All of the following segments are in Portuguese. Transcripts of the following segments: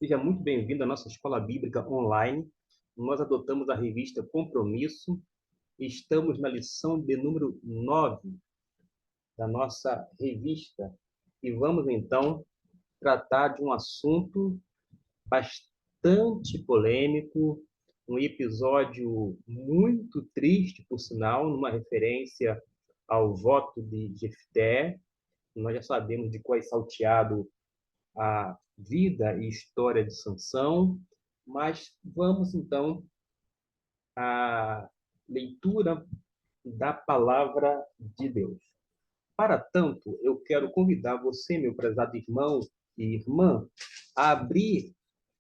Seja muito bem-vindo à nossa escola bíblica online. Nós adotamos a revista Compromisso. Estamos na lição de número 9 da nossa revista e vamos então tratar de um assunto bastante polêmico, um episódio muito triste, por sinal, numa referência ao voto de Jefté. Nós já sabemos de qual é salteado a vida e história de Sansão, mas vamos então à leitura da palavra de Deus. Para tanto, eu quero convidar você, meu prezado irmão e irmã, a abrir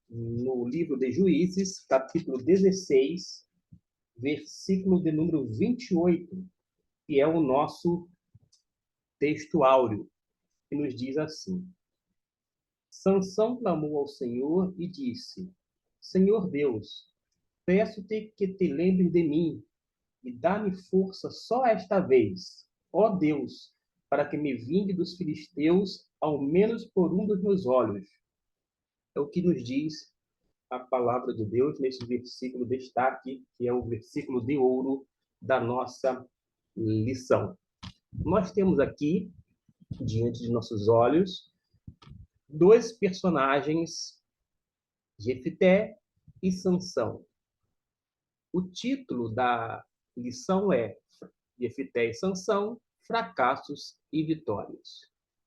no livro de Juízes, capítulo 16, versículo de número 28, que é o nosso texto áureo, que nos diz assim: Sansão clamou ao Senhor e disse: Senhor Deus, peço-te que te lembres de mim e dá-me força só esta vez, ó Deus, para que me vingue dos filisteus, ao menos por um dos meus olhos. É o que nos diz a palavra de Deus nesse versículo destaque, que é o versículo de ouro da nossa lição. Nós temos aqui, diante de nossos olhos, dois personagens, Jefté e Sansão. O título da lição é Jefté e Sansão, fracassos e vitórias.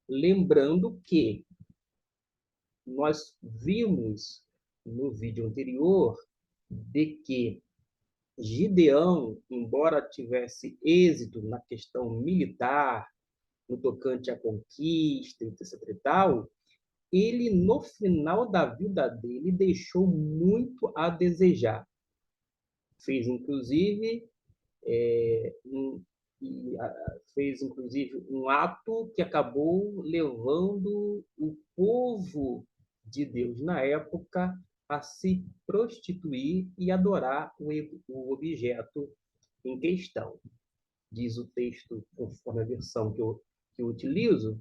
Lembrando que nós vimos no vídeo anterior de que Gideão, embora tivesse êxito na questão militar, no tocante à conquista, etc. e tal, ele, no final da vida dele, deixou muito a desejar. Fez, inclusive, um, fez, inclusive, um ato que acabou levando o povo de Deus na época a se prostituir e adorar o objeto em questão. Diz o texto, conforme a versão que eu utilizo,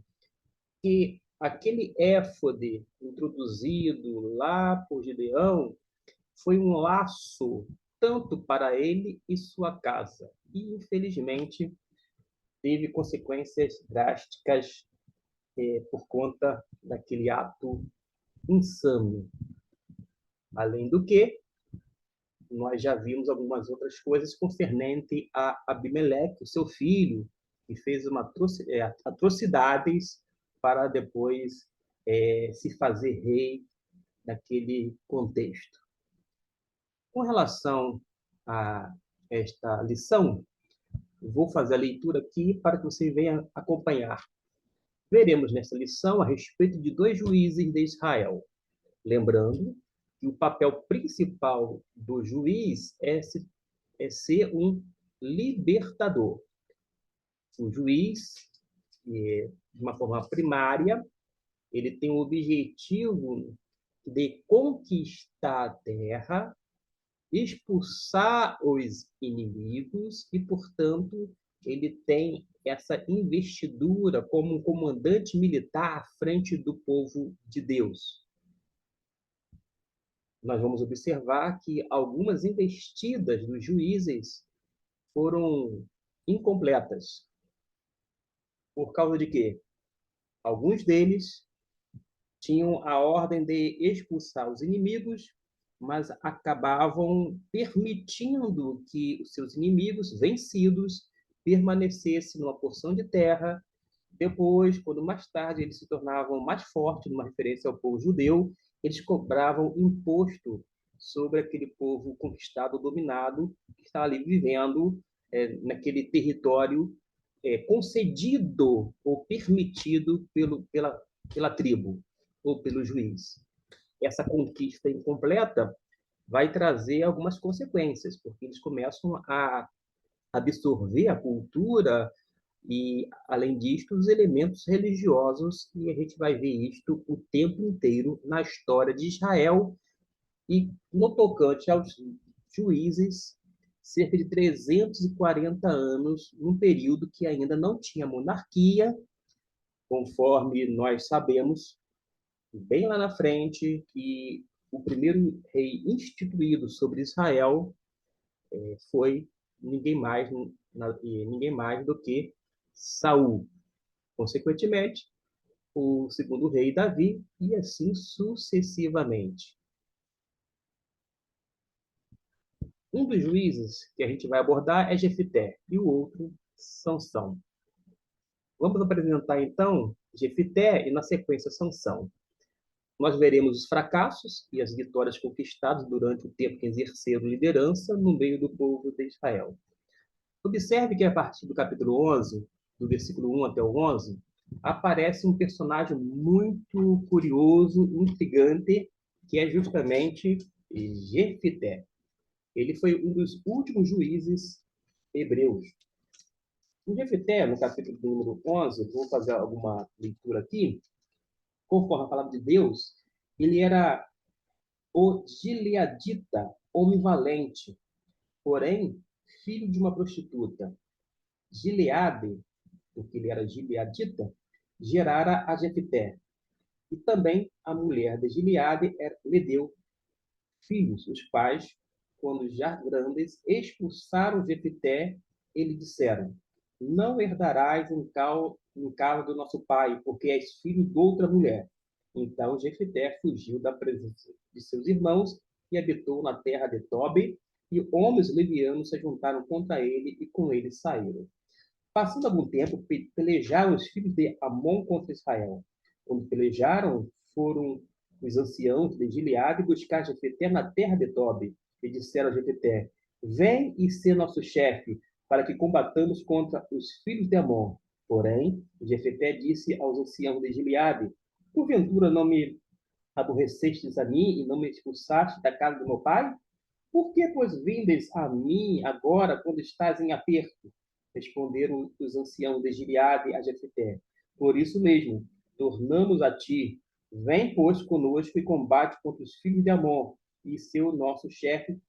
que aquele éfode introduzido lá por Gideão foi um laço tanto para ele e sua casa. E, infelizmente, teve consequências drásticas por conta daquele ato insano. Além do que, nós já vimos algumas outras coisas concernente a Abimeleque, o seu filho, que fez atrocidades para depois se fazer rei naquele contexto. Com relação a esta lição, vou fazer a leitura aqui para que você venha acompanhar. Veremos nessa lição a respeito de dois juízes de Israel. Lembrando que o papel principal do juiz é ser um libertador. O juiz, de uma forma primária, ele tem o objetivo de conquistar a terra, expulsar os inimigos e, portanto, ele tem essa investidura como um comandante militar à frente do povo de Deus. Nós vamos observar que algumas investidas dos juízes foram incompletas. Por causa de quê? Alguns deles tinham a ordem de expulsar os inimigos, mas acabavam permitindo que os seus inimigos vencidos permanecessem numa porção de terra. Depois, quando mais tarde eles se tornavam mais fortes, numa referência ao povo judeu, eles cobravam imposto sobre aquele povo conquistado, dominado, que está ali vivendo naquele território concedido ou permitido pela tribo ou pelo juiz. Essa conquista incompleta vai trazer algumas consequências, porque eles começam a absorver a cultura e, além disso, os elementos religiosos, e a gente vai ver isto o tempo inteiro na história de Israel. E, no tocante aos juízes, cerca de 340 anos, num período que ainda não tinha monarquia, conforme nós sabemos, bem lá na frente, que o primeiro rei instituído sobre Israel foi ninguém mais, ninguém mais do que Saul. Consequentemente, o segundo rei Davi, e assim sucessivamente. Um dos juízes que a gente vai abordar é Jefité, e o outro, Sansão. Vamos apresentar, então, Jefité e, na sequência, Sansão. Nós veremos os fracassos e as vitórias conquistadas durante o tempo que exerceram liderança no meio do povo de Israel. Observe que, a partir do capítulo 11, do versículo 1 até o 11, aparece um personagem muito curioso, intrigante, que é justamente Jefité. Ele foi um dos últimos juízes hebreus. O Jefité, no capítulo número 11, vou fazer alguma leitura aqui, conforme a palavra de Deus, ele era o gileadita, homem valente, porém, filho de uma prostituta. Gileade, porque ele era gileadita, gerara a Jefité. E também a mulher de Gileade lhe deu filhos. Os pais, quando já grandes, expulsaram Jefité e lhe disseram: não herdarás em casa do nosso pai, porque és filho de outra mulher. Então Jefité fugiu da presença de seus irmãos e habitou na terra de Tobi, e homens levianos se juntaram contra ele e com ele saíram. Passando algum tempo, pelejaram os filhos de Amon contra Israel. Quando pelejaram, foram os anciãos de Gileade buscar Jefté na terra de Tobi, e disseram a Jefté: vem e sê nosso chefe, para que combatamos contra os filhos de Amon. Porém, Jefté disse aos anciãos de Gileade: porventura não me aborrecestes a mim e não me expulsaste da casa do meu pai? Por que, pois, vindes a mim agora, quando estás em aperto? Responderam os anciãos de Gileade a Jefté: por isso mesmo, tornamos a ti. Vem, pois, conosco e combate contra os filhos de Amon, e seu nosso chefe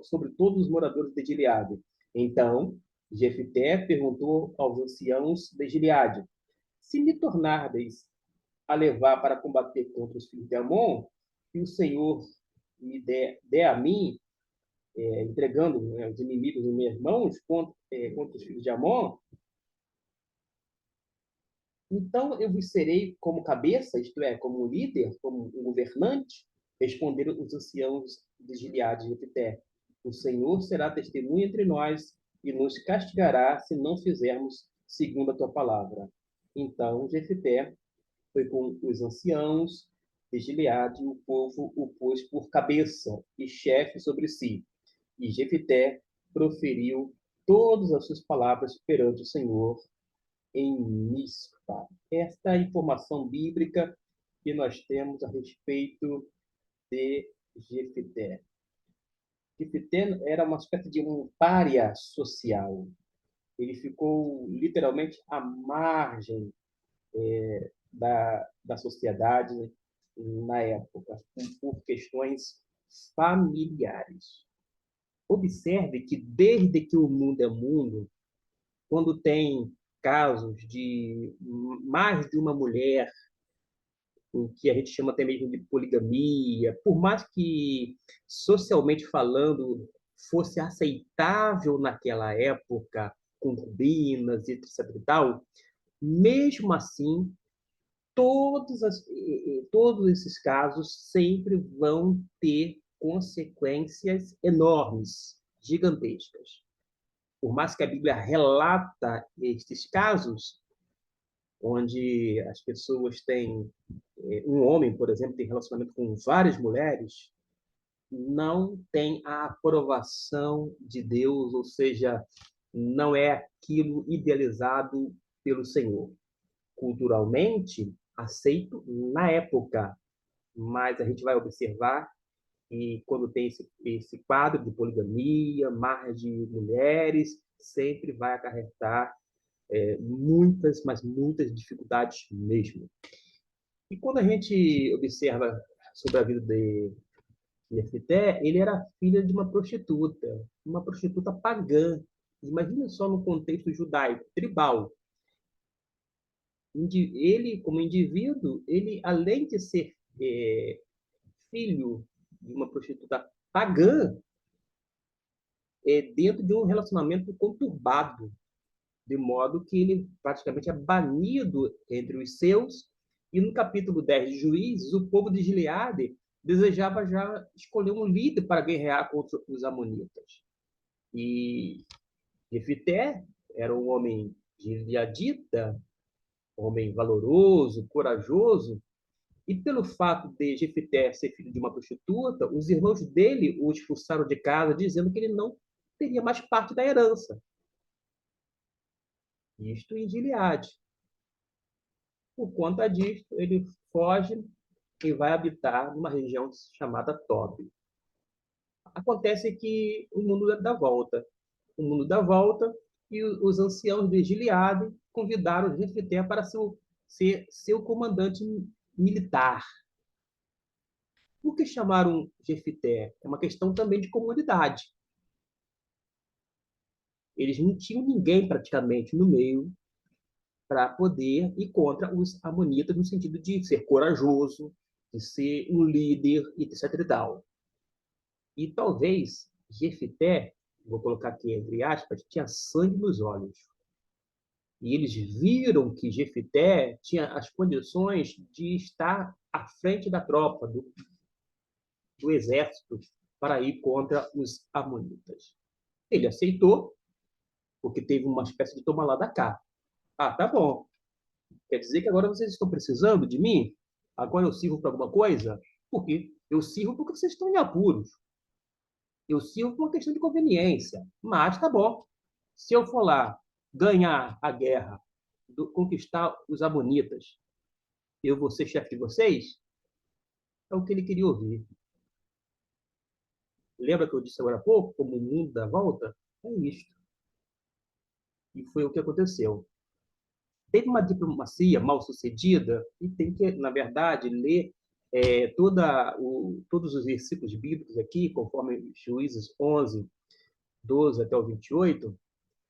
sobre todos os moradores de Gileade. Então, Jefté perguntou aos anciãos de Gileade: se me tornardes a levar para combater contra os filhos de Amon, e o Senhor me der a mim, entregando, né, os inimigos dos meus irmãos contra os filhos de Amon, então eu vos serei como cabeça, isto é, como um líder, como um governante? Responderam os anciãos de Gileade e Jefté: o Senhor será testemunha entre nós e nos castigará se não fizermos segundo a tua palavra. Então Jefté foi com os anciãos de Gileade, e o povo o pôs por cabeça e chefe sobre si. E Jefté proferiu todas as suas palavras perante o Senhor em Mispa. Esta é a informação bíblica que nós temos a respeito de Jefté. Jefté era uma espécie de um pária social. Ele ficou literalmente à margem da sociedade na época, por questões familiares. Observe que desde que o mundo é mundo, quando tem casos de mais de uma mulher, o que a gente chama até mesmo de poligamia, por mais que socialmente falando fosse aceitável naquela época, concubinas e etc e tal, mesmo assim, todos esses casos sempre vão ter consequências enormes, gigantescas. Por mais que a Bíblia relata estes casos, onde as pessoas têm, um homem, por exemplo, tem relacionamento com várias mulheres, não tem a aprovação de Deus, ou seja, não é aquilo idealizado pelo Senhor. Culturalmente, aceito na época, mas a gente vai observar que quando tem esse quadro de poligamia, mais de mulheres, sempre vai acarretar muitas, mas muitas dificuldades mesmo. E quando a gente observa sobre a vida de Jefté, ele era filho de uma prostituta pagã. Imagina só no contexto judaico, tribal. Ele, como indivíduo, ele, além de ser filho de uma prostituta pagã, dentro de um relacionamento conturbado, de modo que ele praticamente é banido entre os seus. E no capítulo 10 de Juízes, o povo de Gileade desejava já escolher um líder para guerrear contra os amonitas. E Jefité era um homem gileadita, um homem valoroso, corajoso, e pelo fato de Jefité ser filho de uma prostituta, os irmãos dele o expulsaram de casa, dizendo que ele não teria mais parte da herança. Isto em Gileade. Por conta disso, ele foge e vai habitar numa região chamada Tob. Acontece que o mundo dá volta. O mundo dá volta e os anciãos de Gileade convidaram Jefité para ser seu comandante militar. Por que chamaram Jefité? É uma questão também de comunidade. Eles não tinham ninguém praticamente no meio para poder ir contra os amonitas no sentido de ser corajoso, de ser um líder, etc. e tal. E talvez Jefité, vou colocar aqui entre aspas, tinha sangue nos olhos. E eles viram que Jefité tinha as condições de estar à frente da tropa, do exército, para ir contra os amonitas. Ele aceitou, porque teve uma espécie de toma lá da cá. Ah, tá bom. Quer dizer que agora vocês estão precisando de mim? Agora eu sirvo para alguma coisa? Por quê? Eu sirvo porque vocês estão em apuros. Eu sirvo por uma questão de conveniência. Mas tá bom. Se eu for lá ganhar a guerra, conquistar os amonitas, eu vou ser chefe de vocês? É o que ele queria ouvir. Lembra que eu disse agora há pouco, como o mundo dá volta? É isto. E foi o que aconteceu. Teve uma diplomacia mal sucedida e tem que, na verdade, ler todos os versículos bíblicos aqui, conforme Juízes 11, 12 até o 28,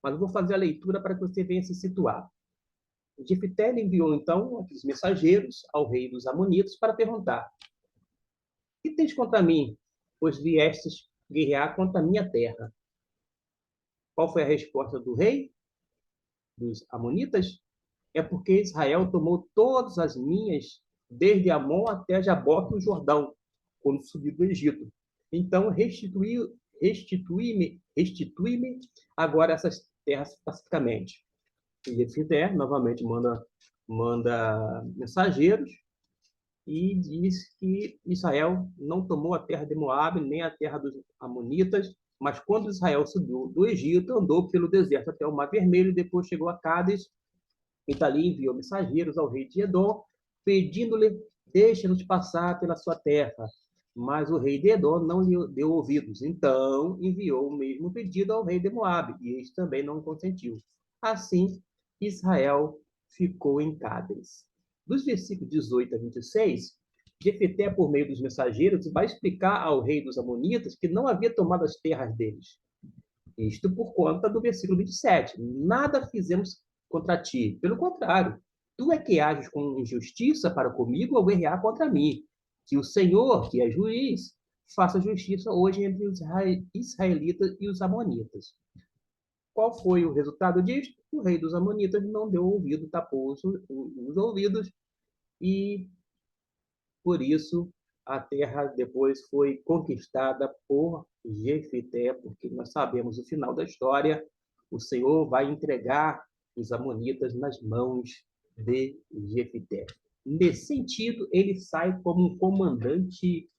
mas eu vou fazer a leitura para que você venha se situar. Jefté enviou, então, aqueles mensageiros ao rei dos Amonitas para perguntar: que tens contra mim, pois viestes guerrear contra a minha terra? Qual foi a resposta do rei dos Amonitas? É porque Israel tomou todas as minhas, desde Amon até Jaboque, o Jordão, quando subiu do Egito. Então, restitui-me agora essas terras pacificamente. E Jefté, novamente, manda mensageiros e diz que Israel não tomou a terra de Moabe, nem a terra dos Amonitas, mas quando Israel subiu do Egito, andou pelo deserto até o Mar Vermelho, depois chegou a Cádiz, e dali enviou mensageiros ao rei de Edom, pedindo-lhe: deixa-nos passar pela sua terra. Mas o rei de Edom não lhe deu ouvidos. Então enviou o mesmo pedido ao rei de Moabe, e este também não consentiu. Assim, Israel ficou em Cádiz. Dos versículos 18 a 26, Jefté, por meio dos mensageiros, vai explicar ao rei dos Amonitas que não havia tomado as terras deles. Isto por conta do versículo 27. Nada fizemos contra ti. Pelo contrário, tu é que ages com injustiça para comigo ao guerrear contra mim. Que o Senhor, que é juiz, faça justiça hoje entre os israelitas e os amonitas. Qual foi o resultado disto? O rei dos amonitas não deu ouvido, tapou os ouvidos e, por isso, a terra depois foi conquistada por Jefité, porque nós sabemos o final da história. O Senhor vai entregar os amonitas nas mãos de Jefité. Nesse sentido, ele sai como um comandante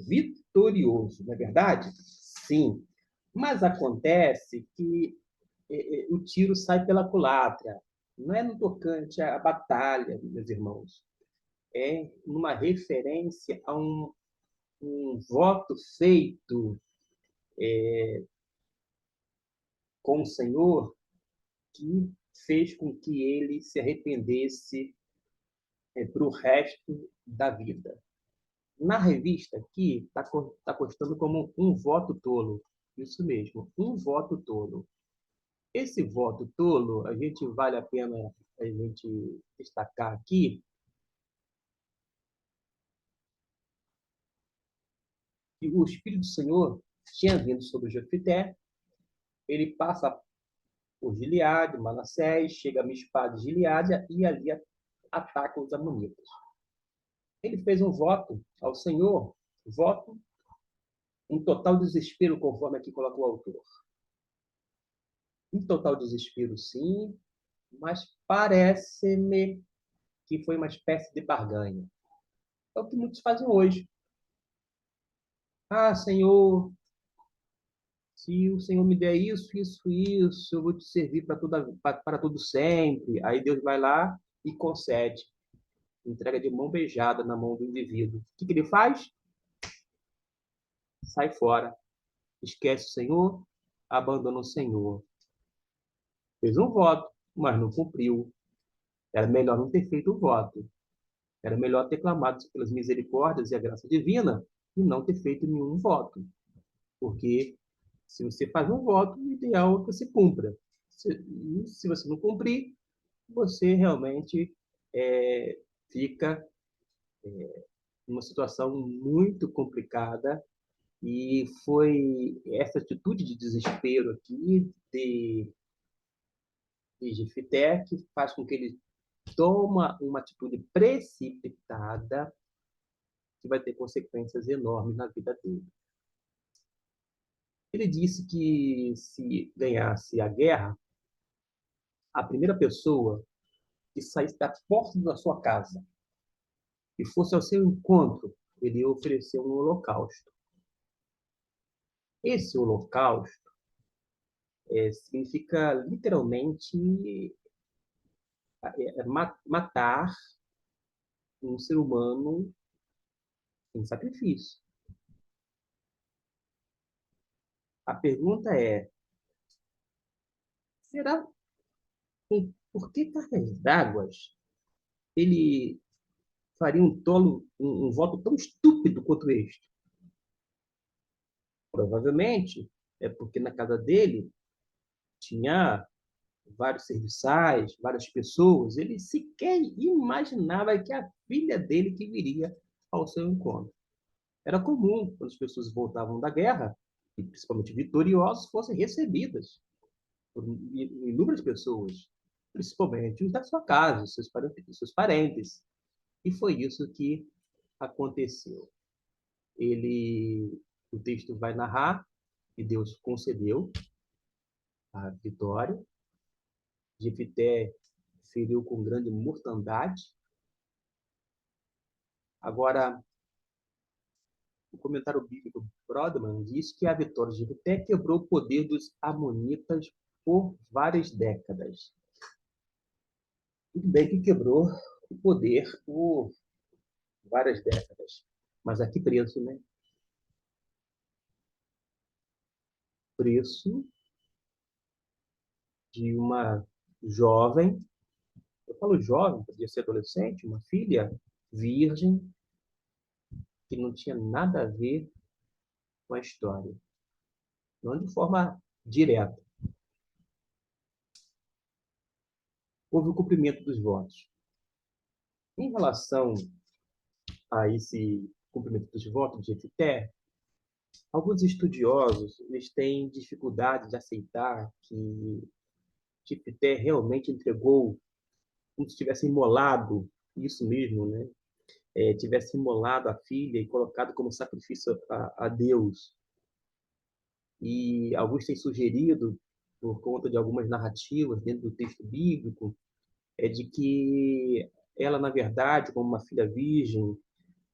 vitorioso, não é verdade? Sim. Mas acontece que o tiro sai pela culatra. Não é no tocante à batalha, meus irmãos. É uma referência a um voto feito com o Senhor que fez com que ele se arrependesse para o resto da vida. Na revista aqui está constando como um voto tolo. Isso mesmo, um voto tolo. Esse voto tolo, a gente vale a pena a gente destacar aqui, que o Espírito do Senhor tinha vindo sobre Jefité, ele passa por Gileade, Manassés, chega a Mispá de Gileade e ali ataca os amonitas. Ele fez um voto ao Senhor, voto em total desespero, conforme aqui coloca o autor. Em total desespero, sim, mas parece-me que foi uma espécie de barganha. É o que muitos fazem hoje. Ah, Senhor, se o Senhor me der isso, isso, isso, eu vou te servir para todo sempre. Aí Deus vai lá e concede. Entrega de mão beijada na mão do indivíduo. O que ele faz? Sai fora. Esquece o Senhor, abandona o Senhor. Fez um voto, mas não cumpriu. Era melhor não ter feito o voto. Era melhor ter clamado pelas misericórdias e a graça divina e não ter feito nenhum voto. Porque se você faz um voto, o ideal é que você cumpra. Se você não cumprir, você realmente fica numa situação muito complicada. E foi essa atitude de desespero aqui de Jefité que faz com que ele toma uma atitude precipitada que vai ter consequências enormes na vida dele. Ele disse que se ganhasse a guerra, a primeira pessoa que saísse da porta da sua casa e fosse ao seu encontro, ele ia oferecer um holocausto. Esse holocausto significa literalmente matar um ser humano em sacrifício. A pergunta é, será por que cargas d'água ele faria um voto tão estúpido quanto este? Provavelmente é porque na casa dele tinha vários serviçais, várias pessoas. Ele sequer imaginava que a filha dele que viria ao seu encontro. Era comum, quando as pessoas voltavam da guerra, e principalmente vitoriosas, fossem recebidas por inúmeras pessoas, principalmente os da sua casa, seus parentes. E foi isso que aconteceu. O texto vai narrar que Deus concedeu a vitória. Jefité feriu com grande mortandade. Agora, o comentário bíblico Brodmann diz que a vitória de Jefité quebrou o poder dos amonitas por várias décadas. Tudo bem que quebrou o poder por várias décadas, mas a que preço, né? Preço de uma jovem, eu falo jovem, podia ser adolescente, uma filha virgem, que não tinha nada a ver com a história, não de forma direta. Houve o cumprimento dos votos. Em relação a esse cumprimento dos votos de Jefité, alguns estudiosos eles têm dificuldade de aceitar que Jefité realmente entregou, como se tivesse imolado, isso mesmo, né? Tivesse imolado a filha e colocado como sacrifício a Deus. E alguns têm sugerido, por conta de algumas narrativas dentro do texto bíblico, de que ela, na verdade, como uma filha virgem,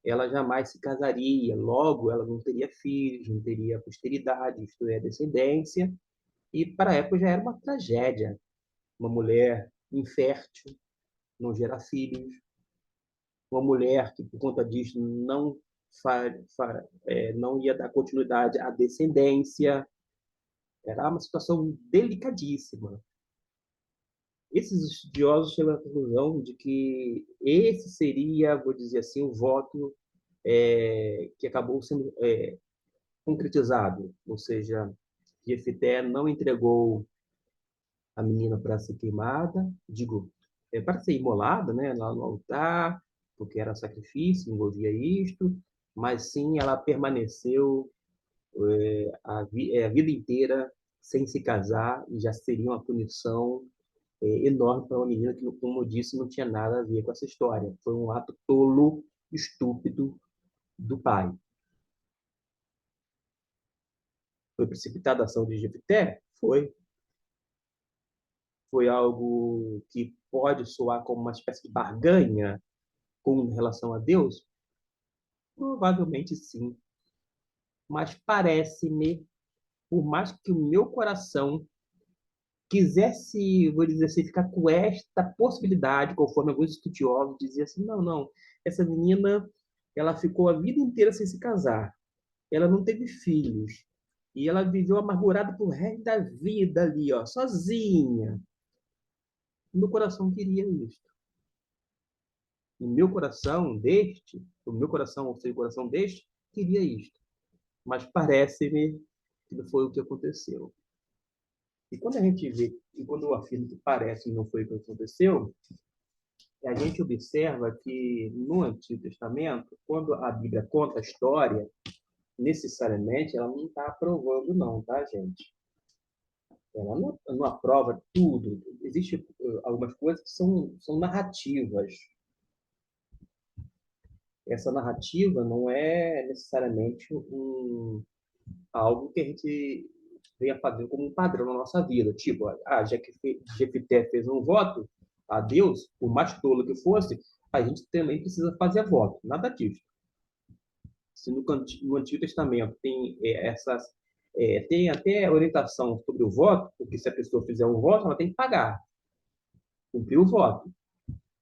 ela jamais se casaria, logo ela não teria filhos, não teria posteridade, isto é, descendência, e para a época já era uma tragédia, uma mulher infértil, não gerar filhos, uma mulher que por conta disso não ia dar continuidade à descendência, era uma situação delicadíssima. Esses estudiosos chegam à conclusão de que esse seria, vou dizer assim, o voto que acabou sendo concretizado, ou seja, Jefité não entregou a menina para ser queimada, digo, para ser imolada, né, lá no altar, porque era sacrifício, envolvia isto, mas sim ela permaneceu a vida inteira sem se casar e já seria uma punição enorme para uma menina que, como eu disse, não tinha nada a ver com essa história. Foi um ato tolo, estúpido do pai. Foi precipitada a ação de Jefité? Foi. Foi algo que pode soar como uma espécie de barganha com relação a Deus? Provavelmente sim. Mas parece-me, por mais que o meu coração quisesse, vou dizer assim, ficar com esta possibilidade, conforme alguns estudiosos diziam assim, não, não, essa menina, ela ficou a vida inteira sem se casar, ela não teve filhos, e ela viveu amargurada pro resto da vida ali, ó, sozinha. Meu coração queria isso. O meu coração, ou seja, o coração deste, queria isto. Mas parece-me que não foi o que aconteceu. E quando a gente vê, e quando eu afirmo que parece que não foi o que aconteceu, a gente observa que no Antigo Testamento, quando a Bíblia conta a história, necessariamente ela não está aprovando, não, tá, gente? Ela não aprova tudo. Existem algumas coisas que são narrativas. Essa narrativa não é necessariamente algo que a gente venha fazendo como um padrão na nossa vida. Tipo, já que Jefité fez um voto a Deus, por mais tolo que fosse, a gente também precisa fazer voto. Nada disso. Se no Antigo Testamento tem tem até orientação sobre o voto, porque se a pessoa fizer um voto, ela tem que pagar, cumprir o voto.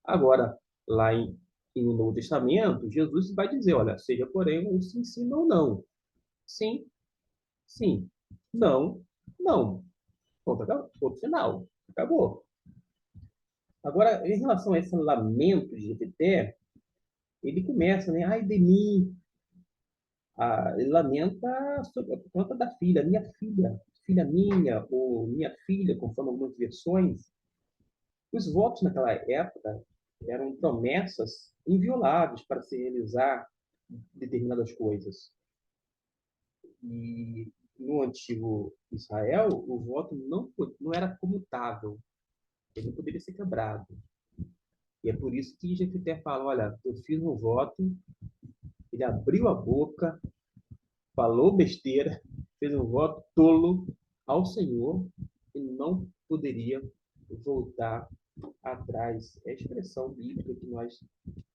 Agora, lá no Novo Testamento, Jesus vai dizer, olha, seja porém um sim, sim, não, não. Sim, sim. Não, não. Ponto, ponto final. Acabou. Agora, em relação a esse lamento de Jefité, ele começa, né? Ai de mim. Ele lamenta por conta da filha, filha minha, ou minha filha, conforme algumas versões. Os votos naquela época eram promessas invioláveis para se realizar determinadas coisas. E no antigo Israel, o voto não era comutável, ele não poderia ser quebrado. E é por isso que Jefité fala, olha, eu fiz um voto, ele abriu a boca, falou besteira, fez um voto tolo ao Senhor e não poderia voltar atrás. É a expressão bíblica que nós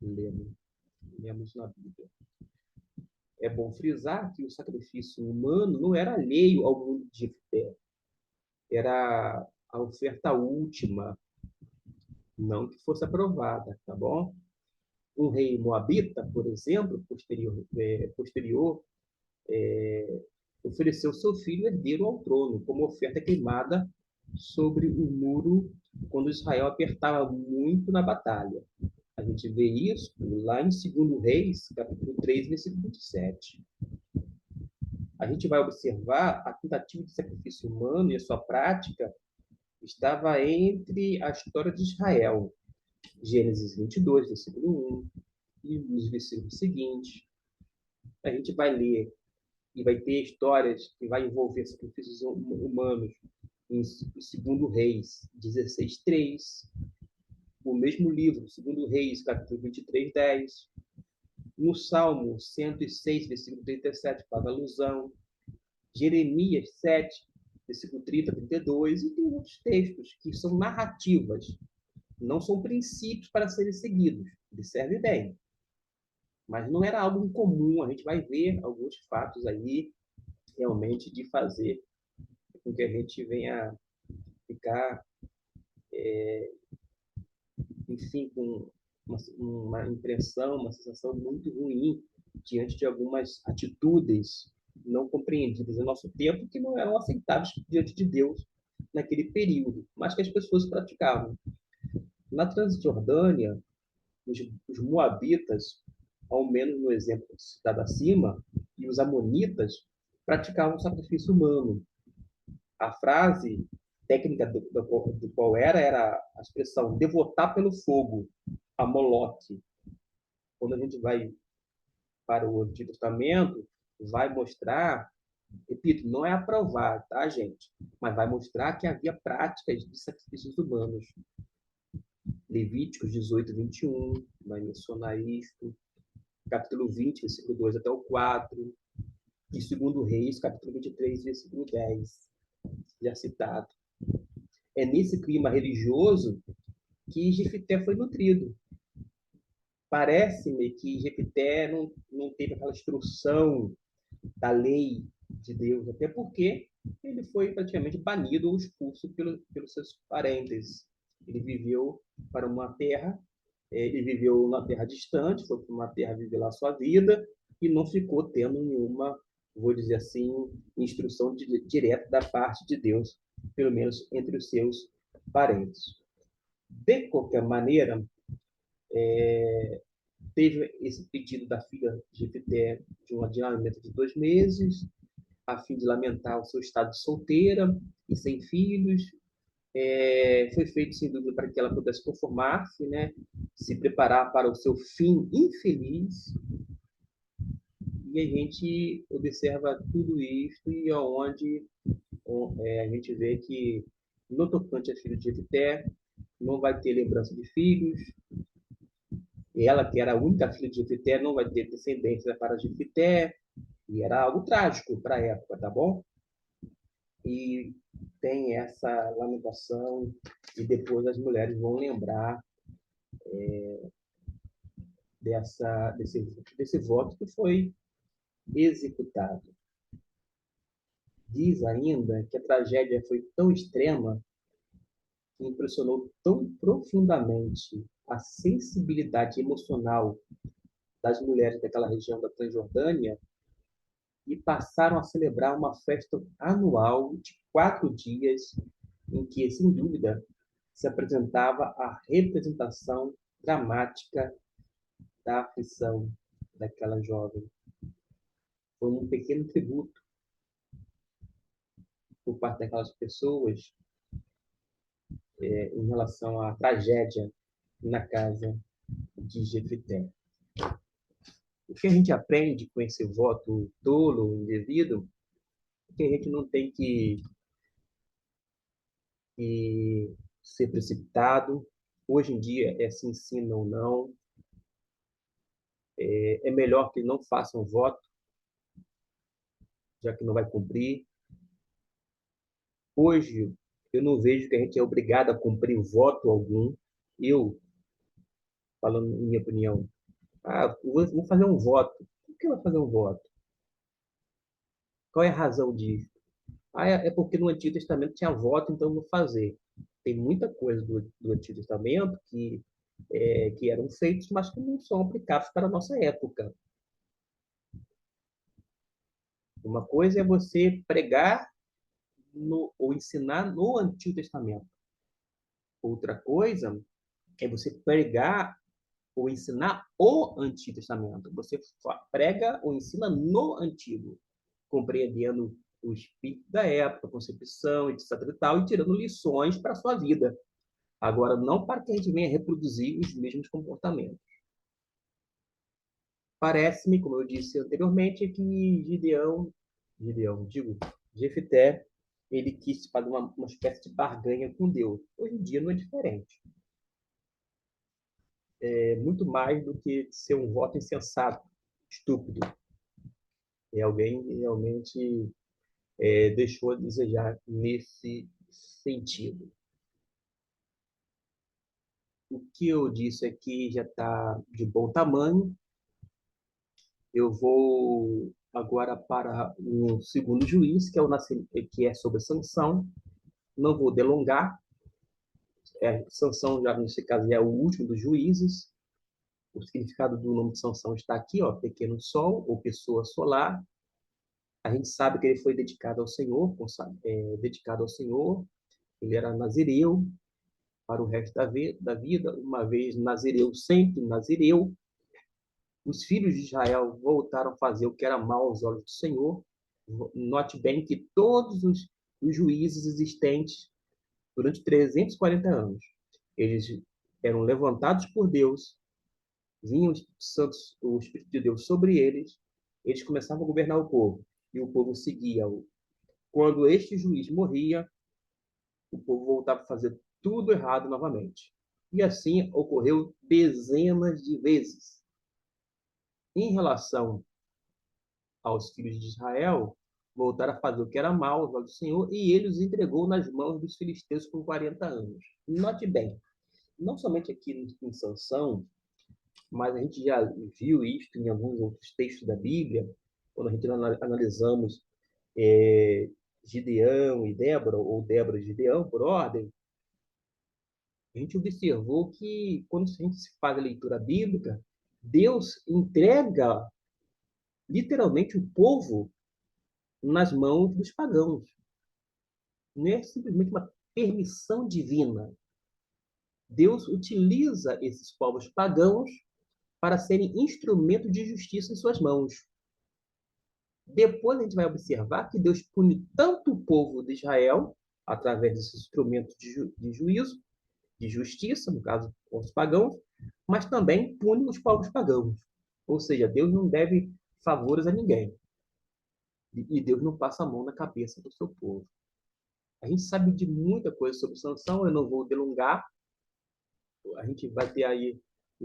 lemos na Bíblia. É bom frisar que o sacrifício humano não era alheio ao mundo de fé. Era a oferta última, não que fosse aprovada, tá bom? Um rei moabita, por exemplo, posterior ofereceu seu filho herdeiro ao trono, como oferta queimada sobre o muro quando Israel apertava muito na batalha. A gente vê isso lá em 2 Reis, capítulo 3, versículo 27. A gente vai observar a tentativa de sacrifício humano e a sua prática estava entre a história de Israel, Gênesis 22, versículo 1, e nos versículos seguintes. A gente vai ler e vai ter histórias que vai envolver sacrifícios humanos em 2 Reis 16:3, o mesmo livro, 2 Reis, capítulo 23, 10. No Salmo 106, versículo 37, faz alusão. Jeremias 7, versículo 30, 32, e tem outros textos que são narrativas, não são princípios para serem seguidos. Ele serve bem, mas não era algo incomum. A gente vai ver alguns fatos aí realmente de fazer com que a gente venha ficar, enfim, com uma impressão, uma sensação muito ruim diante de algumas atitudes não compreendidas no nosso tempo que não eram aceitáveis diante de Deus naquele período, mas que as pessoas praticavam. Na Transjordânia, os moabitas, ao menos no exemplo citado acima, e os amonitas praticavam o sacrifício humano. A frase técnica do qual era a expressão devotar pelo fogo a Moloque. Quando a gente vai para o Antigo Testamento, vai mostrar, repito, não é aprovar, tá, gente? Mas vai mostrar que havia práticas de sacrifícios humanos. Levíticos 18, 21, vai mencionar isto. Capítulo 20, versículo 2 até o 4. E segundo Reis, capítulo 23, versículo 10, já citado. É nesse clima religioso que Jefité foi nutrido. Parece-me que Jefité não teve aquela instrução da lei de Deus, até porque ele foi praticamente banido ou expulso pelos seus parentes. Ele viveu para uma terra, ele viveu numa terra distante, foi para uma terra viver lá a sua vida e não ficou tendo nenhuma, vou dizer assim, instrução direta da parte de Deus, pelo menos entre os seus parentes. De qualquer maneira, teve esse pedido da filha de Jefité de um adiamento de 2 meses, a fim de lamentar o seu estado de solteira e sem filhos. Foi feito, sem dúvida, para que ela pudesse conformar-se, né? Se preparar para o seu fim infeliz. E a gente observa tudo isso e aonde a gente vê que, no tocante a filho de Jefité, não vai ter lembrança de filhos. E ela, que era a única filha de Jefité, não vai ter descendência para Jefité. E era algo trágico para a época, tá bom? E tem essa lamentação, e depois as mulheres vão lembrar desse voto que foi executado. Diz ainda que a tragédia foi tão extrema que impressionou tão profundamente a sensibilidade emocional das mulheres daquela região da Transjordânia e passaram a celebrar uma festa anual de 4 dias em que, sem dúvida, se apresentava a representação dramática da aflição daquela jovem. Foi um pequeno tributo por parte daquelas pessoas em relação à tragédia na casa de Jefité. O que a gente aprende com esse voto tolo, indevido, é que a gente não tem que ser precipitado. Hoje em dia, se ensina ou não, é melhor que não façam voto, já que não vai cumprir. Hoje, eu não vejo que a gente é obrigado a cumprir voto algum. Eu, falando em minha opinião, vou fazer um voto. Por que eu vou fazer um voto? Qual é a razão disso? É porque no Antigo Testamento tinha voto, então eu vou fazer. Tem muita coisa do Antigo Testamento que eram feitos, mas que não são aplicados para a nossa época. Uma coisa é você pregar ou ensinar no Antigo Testamento. Outra coisa é você pregar ou ensinar o Antigo Testamento. Você prega ou ensina no Antigo, compreendendo o espírito da época, a concepção, etc. e tal, e tirando lições para a sua vida. Agora, não para que a gente venha reproduzir os mesmos comportamentos. Parece-me, como eu disse anteriormente, que digo, Jefité, ele quis fazer uma espécie de barganha com Deus. Hoje em dia não é diferente. É muito mais do que ser um voto insensato, estúpido. E alguém realmente deixou a desejar nesse sentido. O que eu disse aqui já está de bom tamanho. Eu vou agora para um segundo juiz, que é sobre Sansão. Não vou delongar. Sansão, já nesse caso, é o último dos juízes. O significado do nome de Sansão está aqui, ó, pequeno sol ou pessoa solar. A gente sabe que ele foi dedicado ao Senhor, dedicado ao Senhor. Ele era nazireu para o resto da vida, uma vez nazireu, sempre nazireu. Os filhos de Israel voltaram a fazer o que era mal aos olhos do Senhor. Note bem que todos os juízes existentes durante 340 anos. Eles eram levantados por Deus, vinha o Espírito de Deus sobre eles, eles começavam a governar o povo, e o povo seguia-o. Quando este juiz morria, o povo voltava a fazer tudo errado novamente. E assim ocorreu dezenas de vezes. Em relação aos filhos de Israel, voltaram a fazer o que era mal aos olhos do Senhor, e ele os entregou nas mãos dos filisteus por 40 anos. Note bem, não somente aqui em Sansão, mas a gente já viu isso em alguns outros textos da Bíblia, quando a gente analisamos Gideão e Débora, ou Débora e Gideão, por ordem, a gente observou que, quando a gente faz a leitura bíblica, Deus entrega literalmente o povo nas mãos dos pagãos. Não é simplesmente uma permissão divina. Deus utiliza esses povos pagãos para serem instrumento de justiça em suas mãos. Depois a gente vai observar que Deus pune tanto o povo de Israel, através desses instrumentos de juízo, de justiça, no caso, os pagãos, mas também pune os povos pagãos. Ou seja, Deus não deve favores a ninguém. E Deus não passa a mão na cabeça do seu povo. A gente sabe de muita coisa sobre Sansão, eu não vou delongar. A gente vai ter aí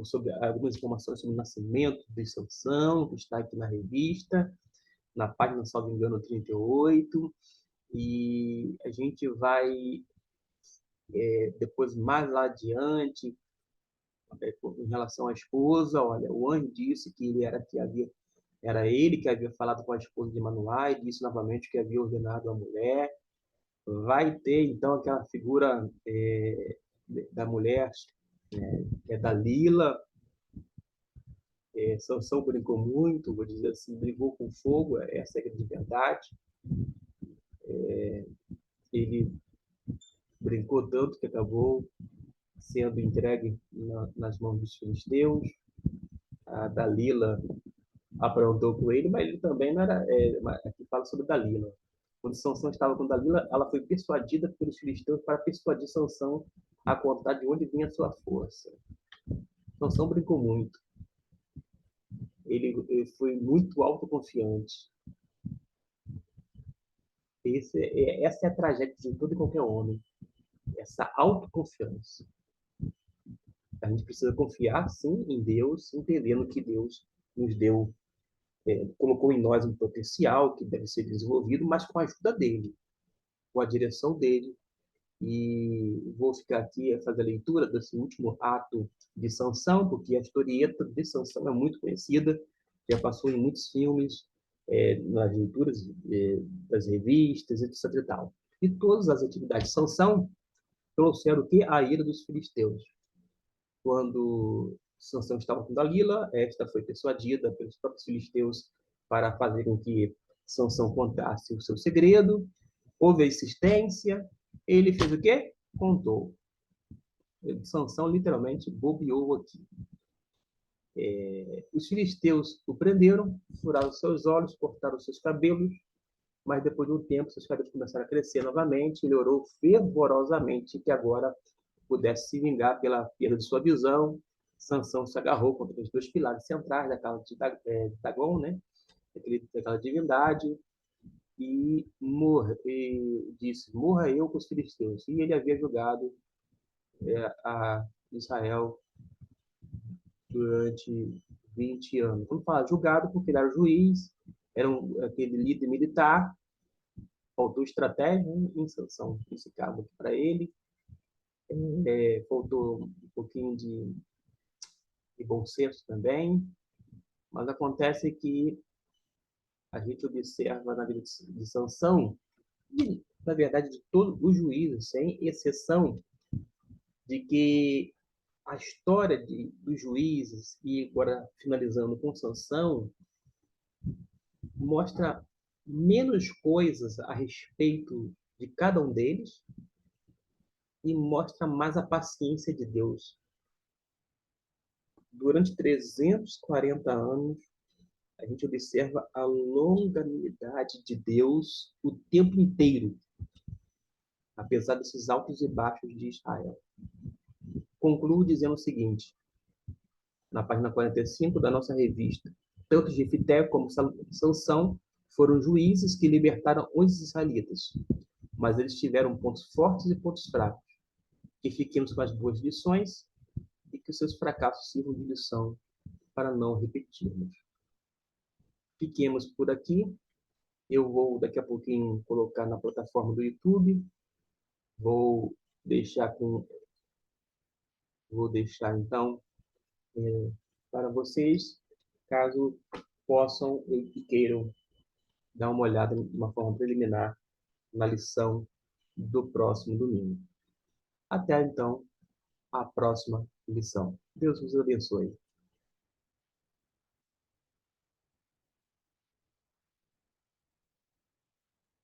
sobre algumas informações sobre o nascimento de Sansão, que está aqui na revista, na página, salvo engano, 38. E a gente vai, depois, mais lá adiante, em relação à esposa, olha, o anjo disse que era ele que havia falado com a esposa de Manoá e disse novamente que havia ordenado a mulher. Vai ter, então, aquela figura da mulher, Dalila. Sansão brincou muito, vou dizer assim, brigou com fogo, essa é a grande verdade. Ele brincou tanto que acabou sendo entregue nas mãos dos filisteus. A Dalila aprontou com ele, mas ele também não era. Aqui fala sobre Dalila. Quando Sansão estava com Dalila, ela foi persuadida pelos filisteus para persuadir Sansão a contar de onde vinha a sua força. Sansão brincou muito. Ele foi muito autoconfiante. Essa é a tragédia de todo e qualquer homem. Essa autoconfiança. A gente precisa confiar, sim, em Deus, entendendo que Deus nos deu, colocou em nós um potencial que deve ser desenvolvido, mas com a ajuda dele, com a direção dele. E vou ficar aqui a fazer a leitura desse último ato de Sansão, porque a historieta de Sansão é muito conhecida, já passou em muitos filmes, nas leituras das revistas, etc. E tal. E todas as atividades de Sansão trouxeram o quê? A ira dos filisteus. Quando Sansão estava com Dalila, esta foi persuadida pelos próprios filisteus para fazer com que Sansão contasse o seu segredo. Houve a insistência, ele fez o quê? Contou. Sansão literalmente bobeou aqui. Os filisteus o prenderam, furaram seus olhos, cortaram seus cabelos, mas depois de um tempo seus cabelos começaram a crescer novamente. Ele orou fervorosamente que agora pudesse se vingar pela perda de sua visão. Sansão se agarrou contra os dois pilares centrais daquela de Dagon, né? Daquela divindade, e disse: morra eu com os filisteus. E ele havia julgado a Israel durante 20 anos. Vamos falar julgado porque ele era juiz, era aquele líder militar, faltou estratégia em Sansão, esse cabo aqui para ele, faltou um pouquinho de bom senso também, mas acontece que a gente observa na vida de Sansão, e na verdade de todos os juízes, sem exceção, de que a história dos juízes, e agora finalizando com Sansão, mostra menos coisas a respeito de cada um deles e mostra mais a paciência de Deus. Durante 340 anos, a gente observa a longanimidade de Deus o tempo inteiro. apesar desses altos e baixos de Israel. Concluo dizendo o seguinte, na página 45 da nossa revista: tanto Jefité como Sansão foram juízes que libertaram os israelitas, mas eles tiveram pontos fortes e pontos fracos. Que fiquemos com as boas lições e que os seus fracassos sirvam de lição para não repetirmos. Fiquemos por aqui. Eu vou daqui a pouquinho colocar na plataforma do YouTube. Vou deixar então para vocês, caso possam e queiram dar uma olhada de uma forma preliminar na lição do próximo domingo. Até então, a próxima lição. Deus vos abençoe.